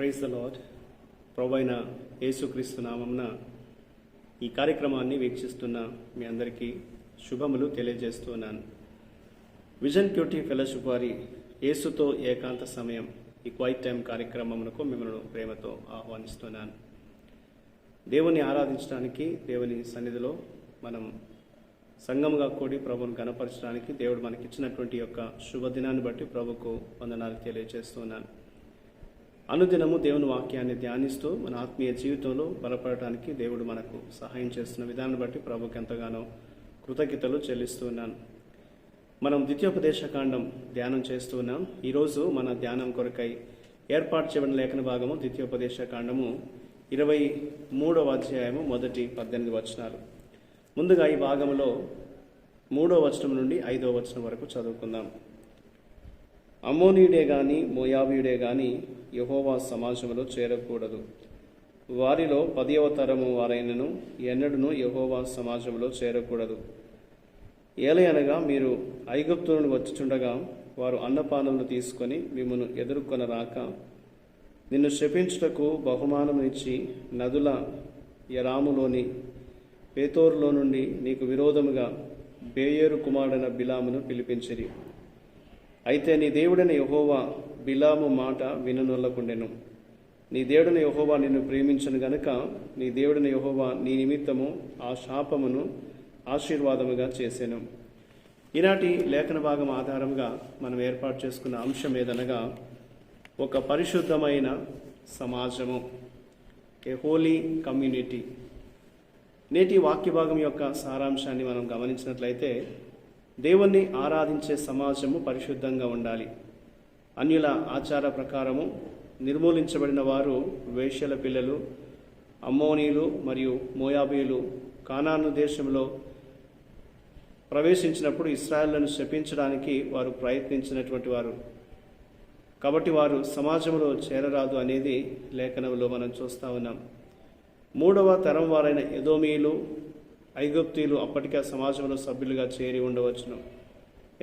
Praise the lord. ప్రభు అయిన యేసుక్రీస్తు నామమున ఈ కార్యక్రమాన్ని వీక్షిస్తున్న మీ అందరికీ శుభములు తెలియజేస్తున్నాను. విజన్ క్యూటీ ఫెలోషిప్ వారి యేసుతో ఏకాంత సమయం ఈ క్వైట్ టైం కార్యక్రమమునకు మిమ్మల్ని ప్రేమతో ఆహ్వానిస్తున్నాను. దేవుని ఆరాధించడానికి, దేవుని సన్నిధిలో మనం సంఘముగా కూడి ప్రభువును గణపరచడానికి దేవుడు మనకిచ్చినటువంటి యొక్క శుభదినాన్ని బట్టి ప్రభుకు వందనాలు తెలియజేస్తున్నాను. అనుదినము దేవుని వాక్యాన్ని ధ్యానిస్తూ మన ఆత్మీయ జీవితంలో బలపడటానికి దేవుడు మనకు సహాయం చేస్తున్న విధానాన్ని బట్టి ప్రభుకి ఎంతగానో కృతజ్ఞతలు చెల్లిస్తున్నాను. మనం ద్వితీయోపదేశకాండం ధ్యానం చేస్తున్నాం. ఈరోజు మన ధ్యానం కొరకై ఏర్పాటు చేయబడిన లేఖన భాగము ద్వితీయోపదేశకాండము 23వ అధ్యాయము మొదటి 18 వచనాలు. ముందుగా ఈ భాగంలో 3వ వచనం నుండి 5వ వచనం వరకు చదువుకుందాం. అమ్మోనీయుడే గాని మోయాబీయుడే గాని యెహోవా సమాజంలో చేరకూడదు. వారిలో 10వ తరము వారైనను ఎన్నడూను యెహోవా సమాజంలో చేరకూడదు. ఏలయనగా మీరు ఐగుప్తు నుండి వచ్చుచుండగా వారు అన్నపానములు తీసుకొని మిమ్మను ఎదుర్కొన రాక నిన్ను శపించుటకు బహుమానము ఇచ్చి నదుల యరాములోని పేతోరులో నుండి నీకు విరోధముగా బేయేరు కుమారుడైన బిలామును పిలిపించిరి. అయితే నీ దేవుడైన యెహోవా బిలాము మాట విననొల్లకుండెను. నీ దేవుడైన యెహోవా నిన్ను ప్రేమించను గనుక నీ దేవుడైన యెహోవా నీ నిమిత్తము ఆ శాపమును ఆశీర్వాదముగా చేసెను. ఈనాటి లేఖన భాగం ఆధారంగా మనం ఏర్పాటు చేసుకున్న అంశం ఏదనగా ఒక పరిశుద్ధమైన సమాజము, ఏ హోలీ కమ్యూనిటీ. నేటి వాక్య భాగం యొక్క సారాంశాన్ని మనం గమనించినట్లయితే దేవుణ్ణి ఆరాధించే సమాజము పరిశుద్ధంగా ఉండాలి. అన్యుల ఆచార ప్రకారము నిర్మూలించబడిన వారు వేశ్యల పిల్లలు, అమ్మోనీయులు మరియు మోయాబీయులు కానాను దేశంలో ప్రవేశించినప్పుడు ఇశ్రాయేలును శపించడానికి వారు ప్రయత్నించినటువంటి వారు. కాబట్టి వారు సమాజంలో చేరరాదు అనేది లేఖనంలో మనం చూస్తూ ఉన్నాం. 3వ తరం వారైన ఎదోమీయులు, ఐగుప్తీయులు అప్పటికే సమాజంలో సభ్యులుగా చేరి ఉండవచ్చును.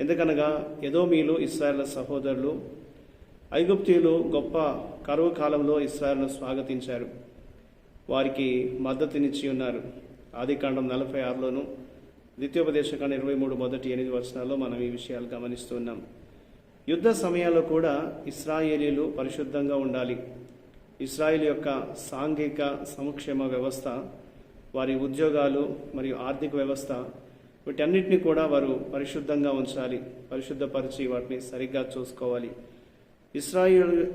ఎందుకనగా ఎదోమీయులు ఇశ్రాయేలు సహోదరులు, ఐగుప్తీయులు గొప్ప కరువు కాలంలో ఇశ్రాయేలును స్వాగతించారు, వారికి మద్దతునిచ్చి ఉన్నారు. ఆదికాండం 46లోను ద్వితీయోపదేశకాండం 23 మొదటి 8 వచనాల్లో మనం ఈ విషయాలు గమనిస్తున్నాం. యుద్ధ సమయాల్లో కూడా ఇశ్రాయేలీలు పరిశుద్ధంగా ఉండాలి. ఇశ్రాయేల్ యొక్క సాంఘిక సంక్షేమ వ్యవస్థ, వారి ఉద్యోగాలు మరియు ఆర్థిక వ్యవస్థ, వీటన్నిటిని కూడా వారు పరిశుద్ధంగా ఉంచాలి, పరిశుద్ధపరిచి వాటిని సరిగ్గా చూసుకోవాలి.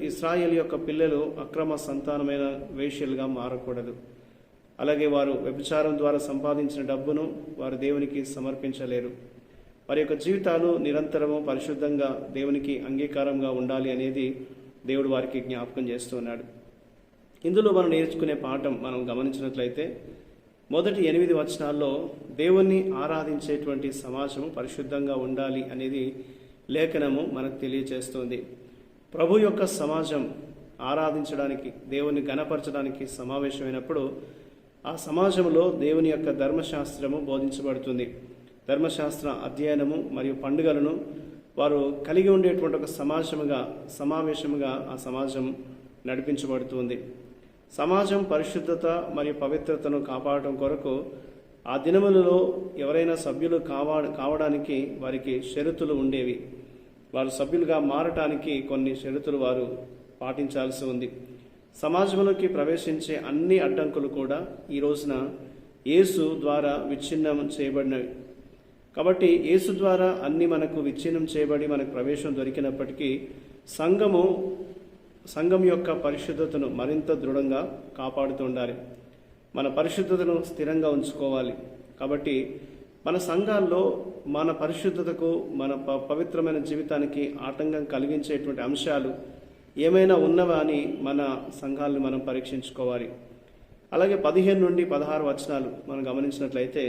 ఇశ్రాయేల్ యొక్క పిల్లలు అక్రమ సంతానమైన వేశ్యలుగా మారకూడదు. అలాగే వారు వ్యభిచారం ద్వారా సంపాదించిన డబ్బును వారు దేవునికి సమర్పించలేరు. వారి యొక్క జీవితాలు నిరంతరము పరిశుద్ధంగా దేవునికి అంగీకారంగా ఉండాలి అనేది దేవుడు వారికి జ్ఞాపకం చేస్తున్నాడు. ఇందులో మనం నేర్చుకునే పాఠం మనం గమనించినట్లయితే మొదటి 8 వచనాల్లో దేవుణ్ణి ఆరాధించేటువంటి సమాజము పరిశుద్ధంగా ఉండాలి అనేది లేఖనము మనకు తెలియజేస్తుంది. ప్రభు యొక్క సమాజం ఆరాధించడానికి, దేవుని గణపరచడానికి సమావేశమైనప్పుడు ఆ సమాజంలో దేవుని యొక్క ధర్మశాస్త్రము బోధించబడుతుంది. ధర్మశాస్త్ర అధ్యయనము మరియు పండుగలను వారు కలిగి ఉండేటువంటి ఒక సమావేశముగా ఆ సమాజం నడిపించబడుతుంది. సమాజం పరిశుద్ధత మరియు పవిత్రతను కాపాడటం కొరకు ఆ దినములలో ఎవరైనా సభ్యులు కావడానికి వారికి షరతులు ఉండేవి. వారు సభ్యులుగా మారటానికి కొన్ని షరతులు వారు పాటించాల్సి ఉంది. సమాజంలోకి ప్రవేశించే అన్ని అడ్డంకులు కూడా ఈ రోజున యేసు ద్వారా విచ్ఛిన్నం చేయబడినవి. కాబట్టి యేసు ద్వారా అన్ని మనకు విచ్ఛిన్నం చేయబడి మనకు ప్రవేశం దొరికినప్పటికీ సంఘం యొక్క పరిశుద్ధతను మరింత దృఢంగా కాపాడుతూ ఉండాలి. మన పరిశుద్ధతను స్థిరంగా ఉంచుకోవాలి. కాబట్టి మన సంఘాల్లో మన పరిశుద్ధతకు, మన పవిత్రమైన జీవితానికి ఆటంకం కలిగించేటువంటి అంశాలు ఏమైనా ఉన్నవా అని మన సంఘాలను మనం పరీక్షించుకోవాలి. అలాగే 15 నుండి 16 వచనాలు మనం గమనించినట్లయితే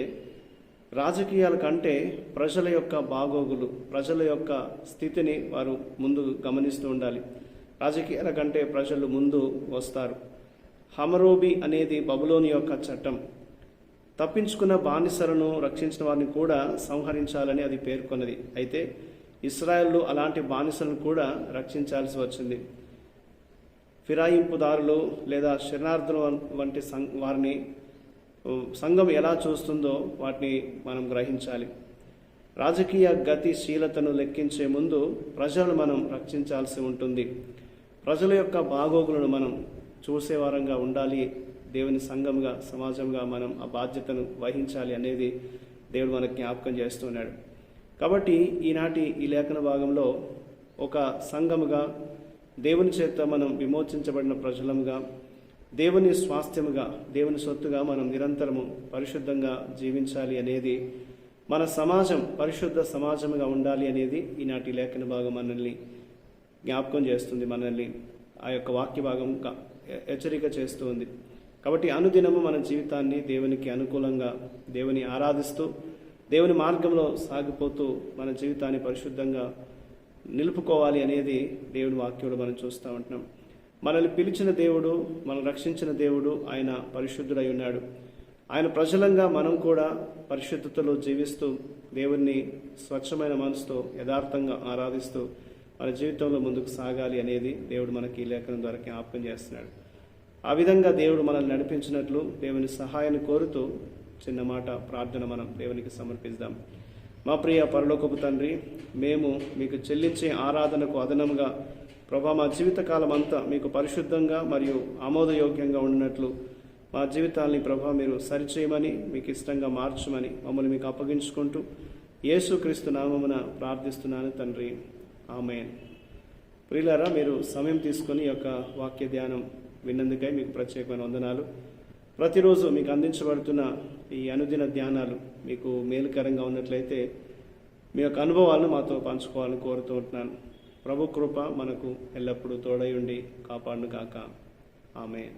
రాజకీయాల కంటే ప్రజల యొక్క బాగోగులు, ప్రజల యొక్క స్థితిని వారు ముందు గమనిస్తూ ఉండాలి. రాజకీయాల కంటే ప్రజలు ముందు వస్తారు. హమరోబి అనేది బబులోని యొక్క చట్టం. తప్పించుకున్న బానిసలను రక్షించిన వారిని కూడా సంహరించాలని అది పేర్కొన్నది. అయితే ఇశ్రాయేలు అలాంటి బానిసలను కూడా రక్షించాల్సి వచ్చింది. ఫిరాయింపుదారులు లేదా శరణార్థులు వంటి వారిని సంఘం ఎలా చూస్తుందో వాటిని మనం గ్రహించాలి. రాజకీయ గతిశీలతను లెక్కించే ముందు ప్రజలను మనం రక్షించాల్సి ఉంటుంది. ప్రజల యొక్క బాగోగులను మనం చూసేవారంగా ఉండాలి. దేవుని సంఘంగా, సమాజంగా మనం ఆ బాధ్యతను వహించాలి అనేది దేవుడు మనకు జ్ఞాపకం చేస్తున్నాడు. కాబట్టి ఈనాటి ఈ లేఖన భాగంలో ఒక సంఘముగా, దేవుని చేత మనం విమోచించబడిన ప్రజలముగా, దేవుని స్వాస్థ్యముగా, దేవుని సొత్తుగా మనం నిరంతరము పరిశుద్ధంగా జీవించాలి అనేది, మన సమాజం పరిశుద్ధ సమాజముగా ఉండాలి అనేది ఈనాటి లేఖన భాగం మనల్ని జ్ఞాపకం చేస్తుంది, మనల్ని ఆ యొక్క వాక్య భాగంగా హెచ్చరిక చేస్తూ ఉంది. కాబట్టి అనుదినము మన జీవితాన్ని దేవునికి అనుకూలంగా, దేవుని ఆరాధిస్తూ, దేవుని మార్గంలో సాగిపోతూ మన జీవితాన్ని పరిశుద్ధంగా నిలుపుకోవాలి అనేది దేవుని వాక్యంలో మనం చూస్తూ ఉంటున్నాం. మనల్ని పిలిచిన దేవుడు, మనం రక్షించిన దేవుడు, ఆయన పరిశుద్ధుడై ఉన్నాడు. ఆయన ప్రజలంగా మనం కూడా పరిశుద్ధతలో జీవిస్తూ, దేవుణ్ణి స్వచ్ఛమైన మనసుతో యథార్థంగా ఆరాధిస్తూ మన జీవితంలో ముందుకు సాగాలి అనేది దేవుడు మనకి ఈ లేఖనం ద్వారా జ్ఞాపకం చేస్తున్నాడు. ఆ విధంగా దేవుడు మనల్ని నడిపించినట్లు దేవుని సహాయాన్ని కోరుతూ చిన్న మాట ప్రార్థన మనం దేవునికి సమర్పిద్దాం. మా ప్రియ పరలోకపు తండ్రి, మేము మీకు చెల్లించే ఆరాధనకు అదనంగా ప్రభా మా జీవితకాలం అంతా మీకు పరిశుద్ధంగా మరియు ఆమోదయోగ్యంగా ఉన్నట్లు మా జీవితాల్ని ప్రభా మీరు సరిచేయమని, మీకు ఇష్టంగా మార్చమని మమ్మల్ని మీకు అప్పగించుకుంటూ యేసుక్రీస్తు నామమున ప్రార్థిస్తున్నాను తండ్రి, ఆమేన్. ప్రియులారా, మీరు సమయం తీసుకొని ఈ యొక్క వాక్య ధ్యానం విన్నందుకై మీకు ప్రత్యేకమైన వందనాలు. ప్రతిరోజు మీకు అందించబడుతున్న ఈ అనుదిన ధ్యానాలు మీకు మేలుకరంగా ఉన్నట్లయితే మీ యొక్క అనుభవాలను మాతో పంచుకోవాలని కోరుతూ ఉంటున్నాను. ప్రభు కృప మనకు ఎల్లప్పుడూ తోడై ఉండి కాపాడును గాక. ఆమేన్.